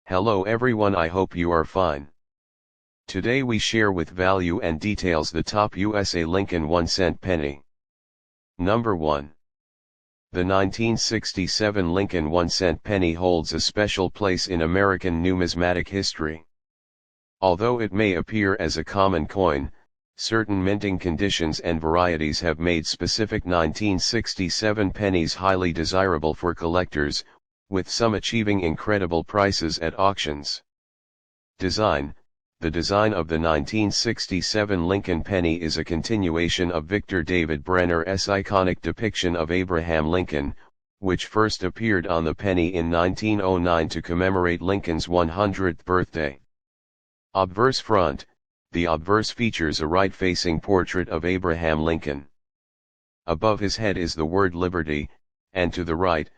Hello everyone, I hope you are fine. Today we share with value and details the top USA Lincoln 1-cent penny. Number 1. The 1967 Lincoln 1-cent penny holds a special place in American numismatic history. Although it may appear as a common coin, certain minting conditions and varieties have made specific 1967 pennies highly desirable for collectors, with some achieving incredible prices at auctions. Design. The design of the 1967 Lincoln penny is a continuation of Victor David Brenner's iconic depiction of Abraham Lincoln, which first appeared on the penny in 1909 to commemorate Lincoln's 100th birthday. Obverse front. The obverse features a right-facing portrait of Abraham Lincoln. Above his head is the word Liberty, and to the right,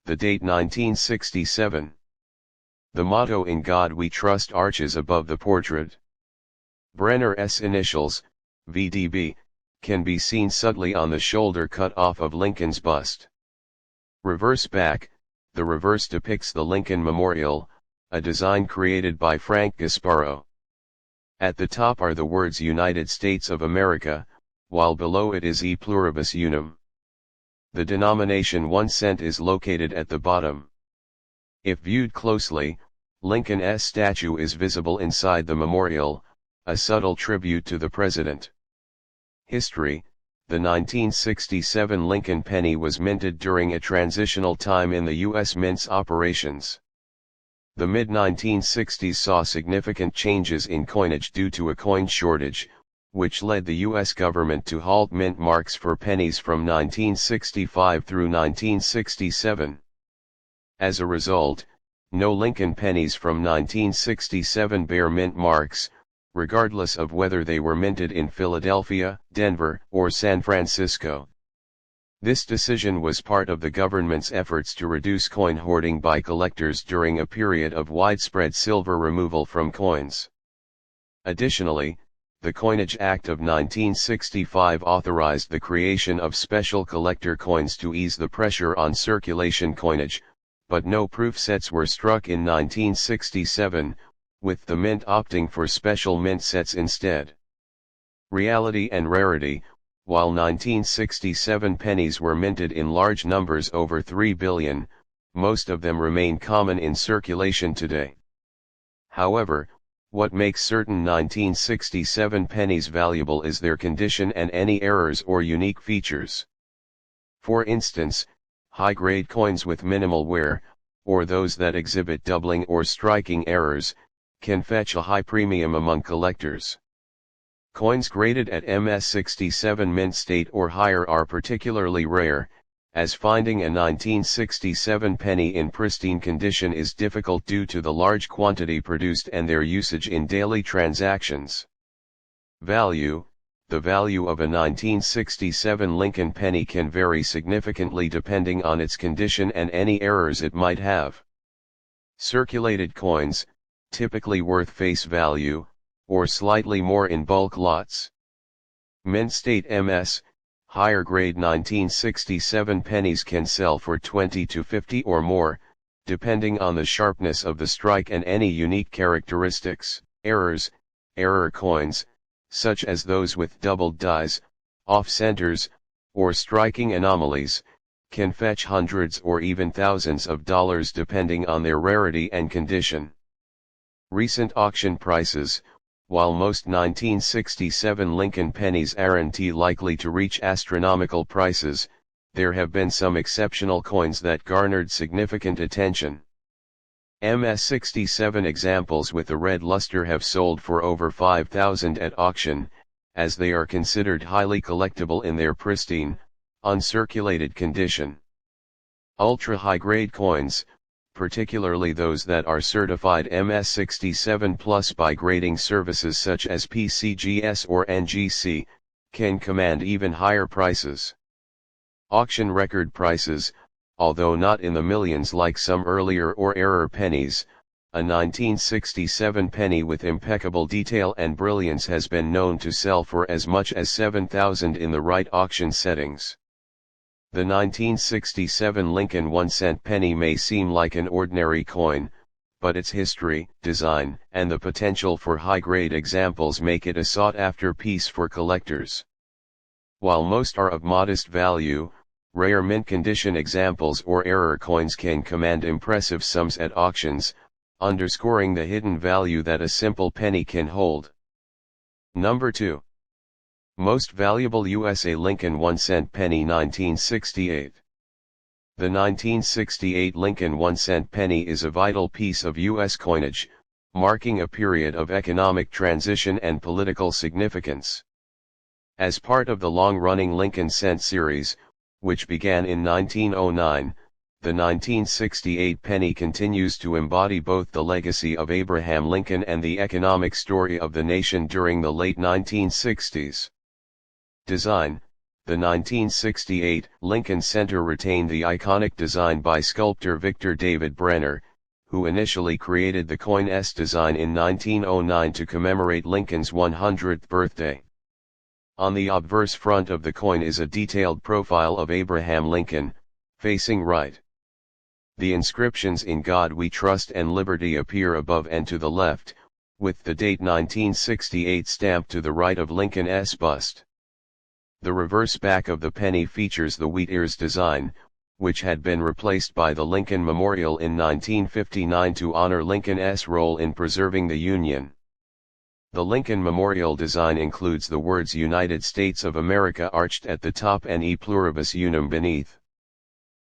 the date 1967. The motto "In God We Trust" arches above the portrait. Brenner's initials, VDB, can be seen subtly on the shoulder cut off of Lincoln's bust. Reverse back. The reverse depicts the Lincoln Memorial, a design created by Frank Gasparro. At the top are the words United States of America, while below it is E Pluribus Unum. The denomination 1 cent is located at the bottom. If viewed closely, Lincoln's statue is visible inside the memorial, a subtle tribute to the president. History. The 1967 Lincoln penny was minted during a transitional time in the U.S. Mint's operations. The mid-1960s saw significant changes in coinage due to a coin shortage, which led the U.S. government to halt mint marks for pennies from 1965 through 1967. As a result, no Lincoln pennies from 1967 bear mint marks, regardless of whether they were minted in Philadelphia, Denver, or San Francisco. This decision was part of the government's efforts to reduce coin hoarding by collectors during a period of widespread silver removal from coins. Additionally, the Coinage Act of 1965 authorized the creation of special collector coins to ease the pressure on circulation coinage, but no proof sets were struck in 1967, with the mint opting for special mint sets instead. Reality and rarity. While 1967 pennies were minted in large numbers over 3 billion, most of them remain common in circulation today. However, what makes certain 1967 pennies valuable is their condition and any errors or unique features. For instance, high-grade coins with minimal wear, or those that exhibit doubling or striking errors, can fetch a high premium among collectors. Coins graded at MS67 mint state or higher are particularly rare, as finding a 1967 penny in pristine condition is difficult due to the large quantity produced and their usage in daily transactions. Value. The value of a 1967 Lincoln penny can vary significantly depending on its condition and any errors it might have. Circulated coins, typically worth face value, or slightly more in bulk lots. Mint state MS, higher grade 1967 pennies can sell for 20 to 50 or more, depending on the sharpness of the strike and any unique characteristics. Errors. Error coins, such as those with doubled dies, off-centers, or striking anomalies, can fetch hundreds or even thousands of dollars depending on their rarity and condition. Recent auction prices. While most 1967 Lincoln pennies aren't likely to reach astronomical prices, there have been some exceptional coins that garnered significant attention. MS67 examples with a red luster have sold for over $5,000 at auction, as they are considered highly collectible in their pristine, uncirculated condition. Ultra-high-grade coins, particularly those that are certified MS67 Plus by grading services such as PCGS or NGC, can command even higher prices. Auction record prices. Although not in the millions like some earlier or error pennies, a 1967 penny with impeccable detail and brilliance has been known to sell for as much as $7,000 in the right auction settings. The 1967 Lincoln 1-cent penny may seem like an ordinary coin, but its history, design, and the potential for high-grade examples make it a sought-after piece for collectors. While most are of modest value, rare mint condition examples or error coins can command impressive sums at auctions, underscoring the hidden value that a simple penny can hold. Number 2. Most valuable USA Lincoln 1-cent penny 1968. The 1968 Lincoln 1-cent penny is a vital piece of U.S. coinage, marking a period of economic transition and political significance. As part of the long-running Lincoln cent series, which began in 1909, the 1968 penny continues to embody both the legacy of Abraham Lincoln and the economic story of the nation during the late 1960s. Design: the 1968 Lincoln Center retained the iconic design by sculptor Victor David Brenner, who initially created the coin's design in 1909 to commemorate Lincoln's 100th birthday. On the obverse front of the coin is a detailed profile of Abraham Lincoln, facing right. The inscriptions "In God We Trust" and "Liberty" appear above and to the left, with the date 1968 stamped to the right of Lincoln's bust. The reverse back of the penny features the wheat ears design, which had been replaced by the Lincoln Memorial in 1959 to honor Lincoln's role in preserving the Union. The Lincoln Memorial design includes the words "United States of America" arched at the top and "E Pluribus Unum" beneath.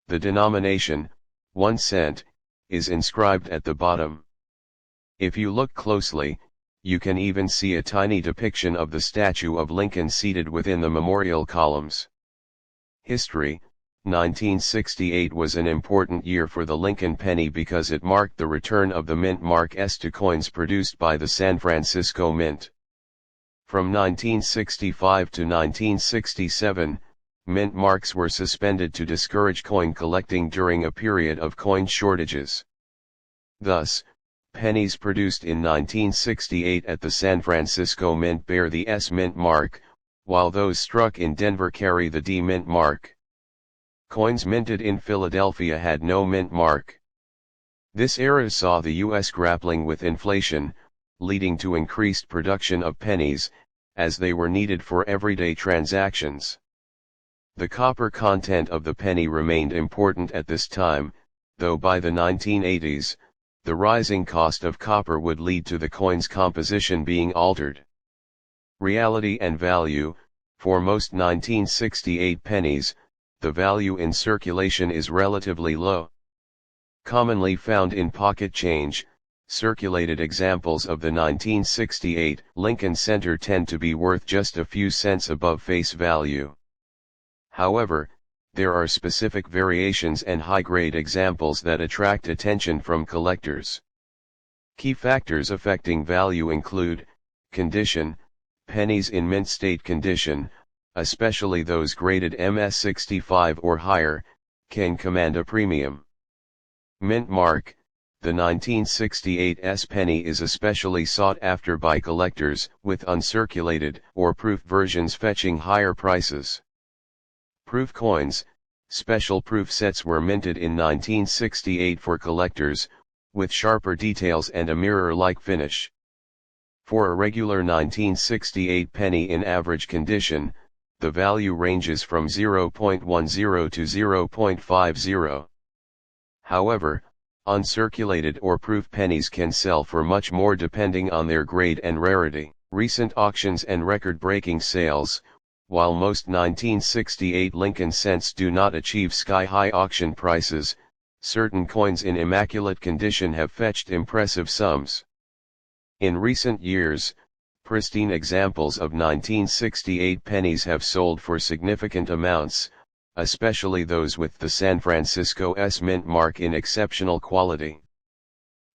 The denomination, 1 cent, is inscribed at the bottom. If you look closely, you can even see a tiny depiction of the statue of Lincoln seated within the memorial columns. History: 1968 was an important year for the Lincoln penny because it marked the return of the mint mark S to coins produced by the San Francisco Mint. From 1965 to 1967, mint marks were suspended to discourage coin collecting during a period of coin shortages. Thus, pennies produced in 1968 at the San Francisco Mint bear the S mint mark, while those struck in Denver carry the D mint mark. Coins minted in Philadelphia had no mint mark. This era saw the U.S. grappling with inflation, leading to increased production of pennies, as they were needed for everyday transactions. The copper content of the penny remained important at this time, though by the 1980s, the rising cost of copper would lead to the coin's composition being altered. Reality and value: for most 1968 pennies, the value in circulation is relatively low. Commonly found in pocket change, circulated examples of the 1968 Lincoln Center tend to be worth just a few cents above face value. However, there are specific variations and high-grade examples that attract attention from collectors. Key factors affecting value include: condition: pennies in mint state condition, especially those graded MS65 or higher, can command a premium. Mint mark: the 1968 S penny is especially sought after by collectors, with uncirculated or proof versions fetching higher prices. Proof coins: special proof sets were minted in 1968 for collectors, with sharper details and a mirror-like finish. For a regular 1968 penny in average condition, the value ranges from 0.10 to 0.50. However, uncirculated or proof pennies can sell for much more depending on their grade and rarity. Recent auctions and record-breaking sales: while most 1968 Lincoln cents do not achieve sky-high auction prices, certain coins in immaculate condition have fetched impressive sums. In recent years, pristine examples of 1968 pennies have sold for significant amounts, especially those with the San Francisco S mint mark in exceptional quality.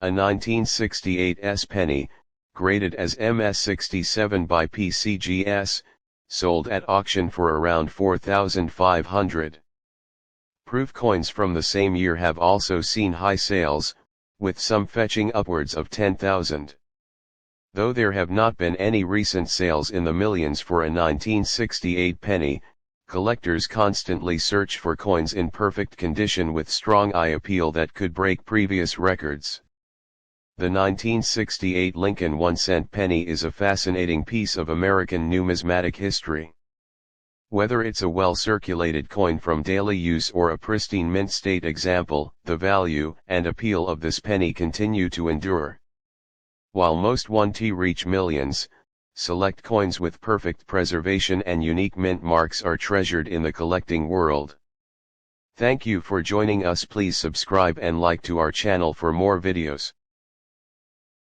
A 1968 S penny, graded as MS67 by PCGS, sold at auction for around $4,500. Proof coins from the same year have also seen high sales, with some fetching upwards of $10,000. Though there have not been any recent sales in the millions for a 1968 penny, collectors constantly search for coins in perfect condition with strong eye appeal that could break previous records. The 1968 Lincoln 1-cent penny is a fascinating piece of American numismatic history. Whether it's a well-circulated coin from daily use or a pristine mint state example, the value and appeal of this penny continue to endure. While most 1t reach millions, select coins with perfect preservation and unique mint marks are treasured in the collecting world. Thank you for joining us. Please subscribe and like to our channel for more videos.